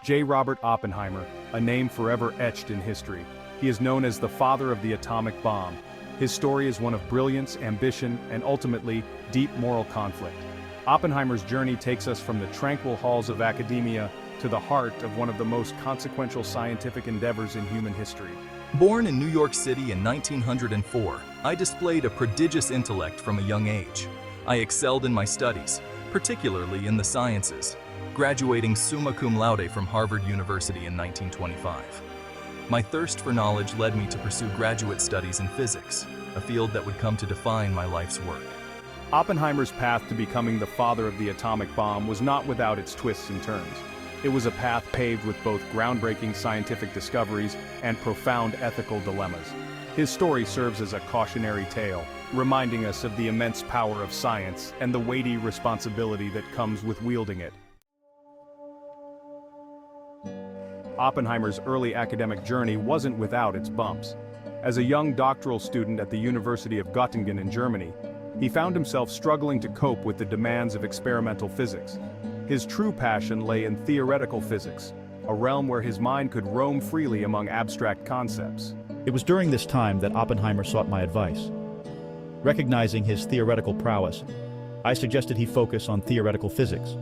J.Robert Oppenheimer, a name forever etched in history. He is known as the father of the atomic bomb. His story is one of brilliance, ambition, and ultimately, deep moral conflict. Oppenheimer's journey takes us from the tranquil halls of academia to the heart of one of the most consequential scientific endeavors in human history. Born in New York City in 1904, I displayed a prodigious intellect from a young age. I excelled in my studies, particularly in the sciences, graduating summa cum laude from Harvard University in 1925. My thirst for knowledge led me to pursue graduate studies in physics, a field that would come to define my life's work. Oppenheimer's path to becoming the father of the atomic bomb was not without its twists and turns. It was a path paved with both groundbreaking scientific discoveries and profound ethical dilemmas. His story serves as a cautionary tale, reminding us of the immense power of science and the weighty responsibility that comes with wielding it. Oppenheimer's early academic journey wasn't without its bumps. As a young doctoral student at the University of Göttingen in Germany, he found himself struggling to cope with the demands of experimental physics. His true passion lay in theoretical physics, a realm where his mind could roam freely among abstract concepts. It was during this time that Oppenheimer sought my advice. Recognizing his theoretical prowess, I suggested he focus on theoretical physics.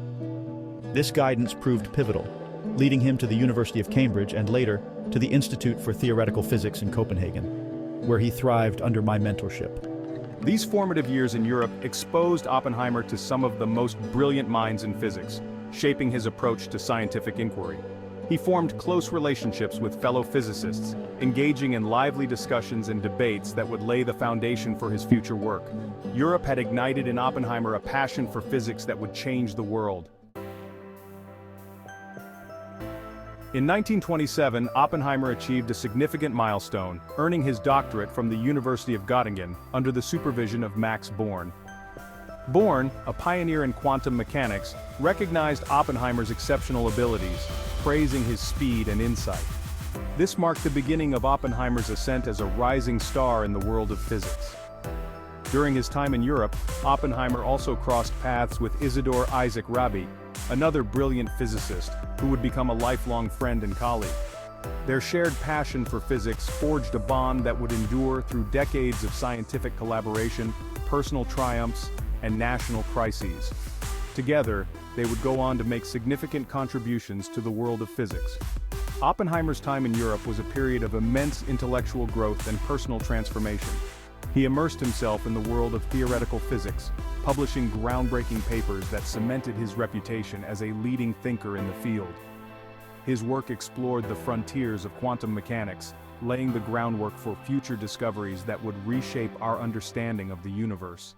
This guidance proved pivotal, leading him to the University of Cambridge and later to the Institute for Theoretical Physics in Copenhagen, where he thrived under my mentorship. These formative years in Europe exposed Oppenheimer to some of the most brilliant minds in physics, shaping his approach to scientific inquiry. He formed close relationships with fellow physicists, engaging in lively discussions and debates that would lay the foundation for his future work. Europe had ignited in Oppenheimer a passion for physics that would change the world. In 1927, Oppenheimer achieved a significant milestone, earning his doctorate from the University of Göttingen under the supervision of Max Born. Born, a pioneer in quantum mechanics, recognized Oppenheimer's exceptional abilities, praising his speed and insight. This marked the beginning of Oppenheimer's ascent as a rising star in the world of physics. During his time in Europe, Oppenheimer also crossed paths with Isidor Isaac Rabi, another brilliant physicist, who would become a lifelong friend and colleague. Their shared passion for physics forged a bond that would endure through decades of scientific collaboration, personal triumphs, and national crises. Together, they would go on to make significant contributions to the world of physics. Oppenheimer's time in Europe was a period of immense intellectual growth and personal transformation. He immersed himself in the world of theoretical physics, publishing groundbreaking papers that cemented his reputation as a leading thinker in the field. His work explored the frontiers of quantum mechanics, laying the groundwork for future discoveries that would reshape our understanding of the universe.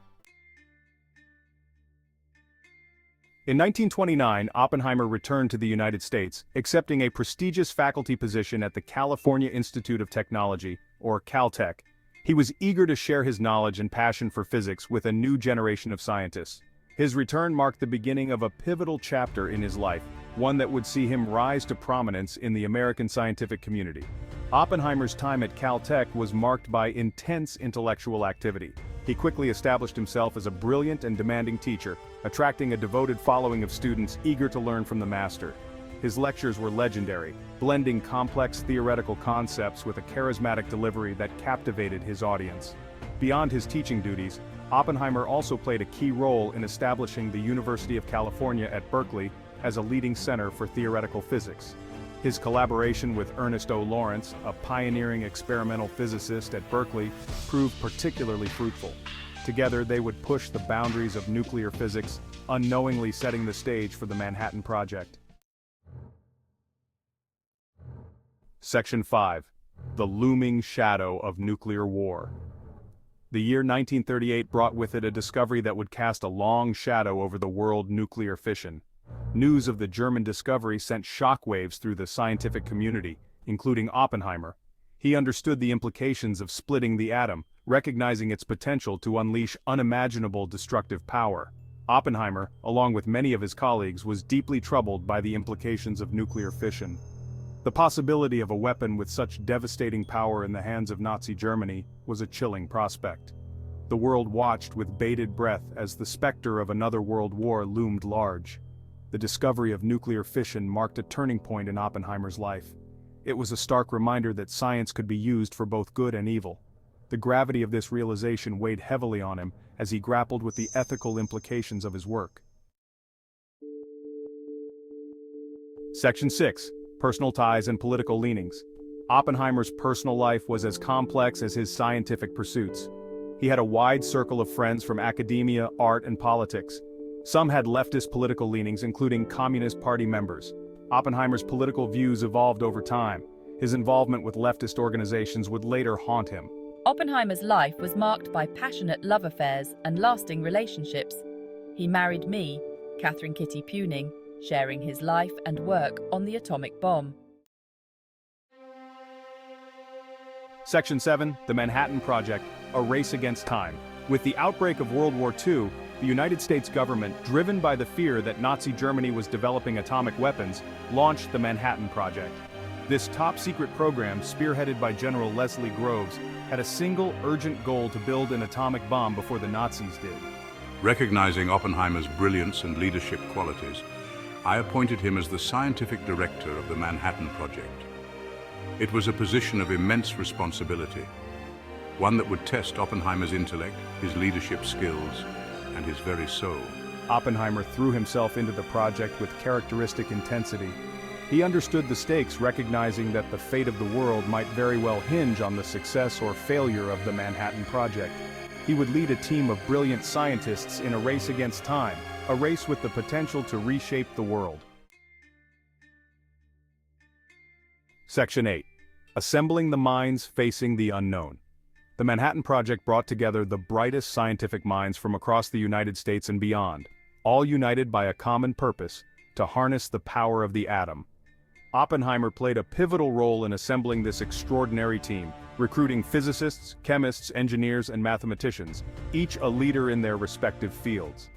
In 1929, Oppenheimer returned to the United States, accepting a prestigious faculty position at the California Institute of Technology, or Caltech. He was eager to share his knowledge and passion for physics with a new generation of scientists. His return marked the beginning of a pivotal chapter in his life, one that would see him rise to prominence in the American scientific community. Oppenheimer's time at Caltech was marked by intense intellectual activity. He quickly established himself as a brilliant and demanding teacher, attracting a devoted following of students eager to learn from the master. His lectures were legendary, blending complex theoretical concepts with a charismatic delivery that captivated his audience. Beyond his teaching duties, Oppenheimer also played a key role in establishing the University of California at Berkeley as a leading center for theoretical physics. His collaboration with Ernest O. Lawrence, a pioneering experimental physicist at Berkeley, proved particularly fruitful. Together, they would push the boundaries of nuclear physics, unknowingly setting the stage for the Manhattan Project. Section 5. The Looming Shadow of Nuclear War. The year 1938 brought with it a discovery that would cast a long shadow over the world: nuclear fission. News of the German discovery sent shockwaves through the scientific community, including Oppenheimer. He understood the implications of splitting the atom, recognizing its potential to unleash unimaginable destructive power. Oppenheimer, along with many of his colleagues, was deeply troubled by the implications of nuclear fission. The possibility of a weapon with such devastating power in the hands of Nazi Germany was a chilling prospect. The world watched with bated breath as the specter of another world war loomed large. The discovery of nuclear fission marked a turning point in Oppenheimer's life. It was a stark reminder that science could be used for both good and evil. The gravity of this realization weighed heavily on him as he grappled with the ethical implications of his work. Section 6. Personal ties and political leanings. Oppenheimer's personal life was as complex as his scientific pursuits. He had a wide circle of friends from academia, art, and politics. Some had leftist political leanings, including Communist Party members. Oppenheimer's political views evolved over time. His involvement with leftist organizations would later haunt him. Oppenheimer's life was marked by passionate love affairs and lasting relationships. He married me, Catherine Kitty Puning, sharing his life and work on the atomic bomb. Section 7. The Manhattan Project, a race against time. With the outbreak of World War II, the United States government, driven by the fear that Nazi Germany was developing atomic weapons, launched the Manhattan Project. This top-secret program, spearheaded by General Leslie Groves, had a single urgent goal to build an atomic bomb before the Nazis did. Recognizing Oppenheimer's brilliance and leadership qualities, I appointed him as the scientific director of the Manhattan Project. It was a position of immense responsibility, one that would test Oppenheimer's intellect, his leadership skills, and his very soul. Oppenheimer threw himself into the project with characteristic intensity. He understood the stakes, recognizing that the fate of the world might very well hinge on the success or failure of the Manhattan Project. He would lead a team of brilliant scientists in a race against time, a race with the potential to reshape the world. Section 8. Assembling the minds facing the unknown. The Manhattan Project brought together the brightest scientific minds from across the United States and beyond, all united by a common purpose: to harness the power of the atom. Oppenheimer played a pivotal role in assembling this extraordinary team, recruiting physicists, chemists, engineers, and mathematicians, each a leader in their respective fields.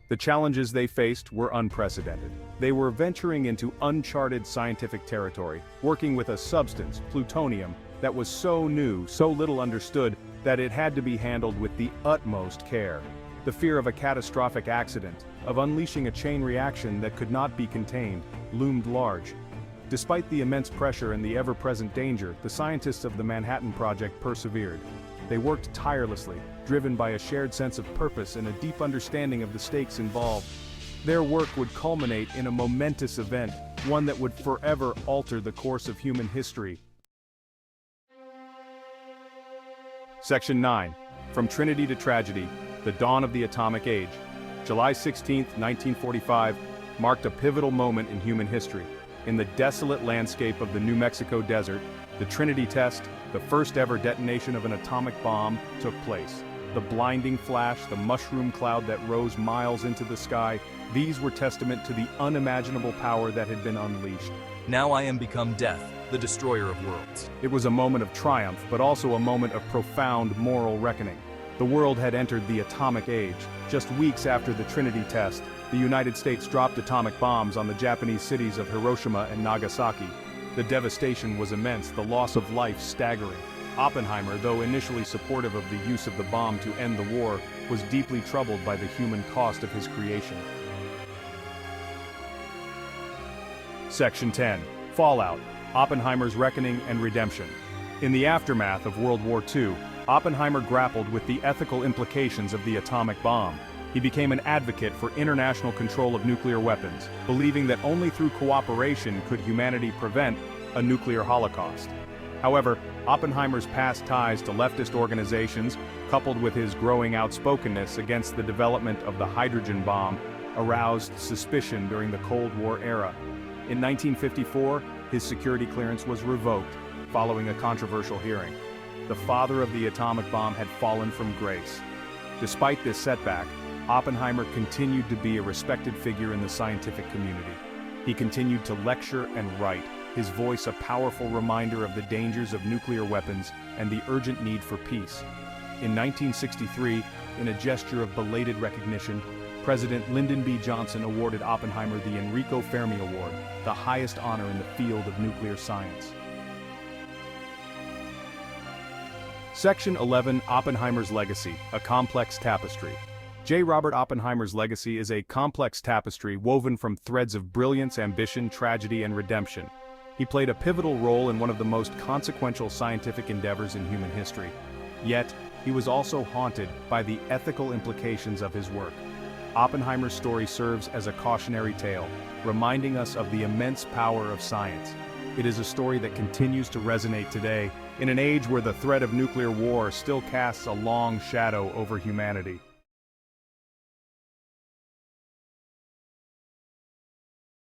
The challenges they faced were unprecedented. They were venturing into uncharted scientific territory, working with a substance, plutonium, that was so new, so little understood, that it had to be handled with the utmost care. The fear of a catastrophic accident, of unleashing a chain reaction that could not be contained, loomed large. Despite the immense pressure and the ever-present danger, the scientists of the Manhattan Project persevered. They worked tirelessly, driven by a shared sense of purpose and a deep understanding of the stakes involved. Their work would culminate in a momentous event, one that would forever alter the course of human history. Section 9. From Trinity to Tragedy, the Dawn of the Atomic Age. July 16, 1945, marked a pivotal moment in human history. In the desolate landscape of the New Mexico desert, the Trinity test, the first ever detonation of an atomic bomb, took place. The blinding flash, the mushroom cloud that rose miles into the sky, these were testament to the unimaginable power that had been unleashed. Now I am become death, the destroyer of worlds. It was a moment of triumph, but also a moment of profound moral reckoning. The world had entered the atomic age. Just weeks after the Trinity test, the United States dropped atomic bombs on the Japanese cities of Hiroshima and Nagasaki. The devastation was immense, the loss of life staggering. Oppenheimer, though initially supportive of the use of the bomb to end the war, was deeply troubled by the human cost of his creation. Section 10. Fallout: Oppenheimer's Reckoning and Redemption. In the aftermath of World War II, Oppenheimer grappled with the ethical implications of the atomic bomb. He became an advocate for international control of nuclear weapons, believing that only through cooperation could humanity prevent a nuclear holocaust. However, Oppenheimer's past ties to leftist organizations, coupled with his growing outspokenness against the development of the hydrogen bomb, aroused suspicion during the Cold War era. In 1954, his security clearance was revoked, following a controversial hearing. The father of the atomic bomb had fallen from grace. Despite this setback, Oppenheimer continued to be a respected figure in the scientific community. He continued to lecture and write, his voice a powerful reminder of the dangers of nuclear weapons and the urgent need for peace. In 1963, in a gesture of belated recognition, President Lyndon B. Johnson awarded Oppenheimer the Enrico Fermi Award, the highest honor in the field of nuclear science. Section 11. Oppenheimer's Legacy, a Complex Tapestry. J.Robert Oppenheimer's legacy is a complex tapestry woven from threads of brilliance, ambition, tragedy, and redemption. He played a pivotal role in one of the most consequential scientific endeavors in human history. Yet, he was also haunted by the ethical implications of his work. Oppenheimer's story serves as a cautionary tale, reminding us of the immense power of science. It is a story that continues to resonate today, in an age where the threat of nuclear war still casts a long shadow over humanity.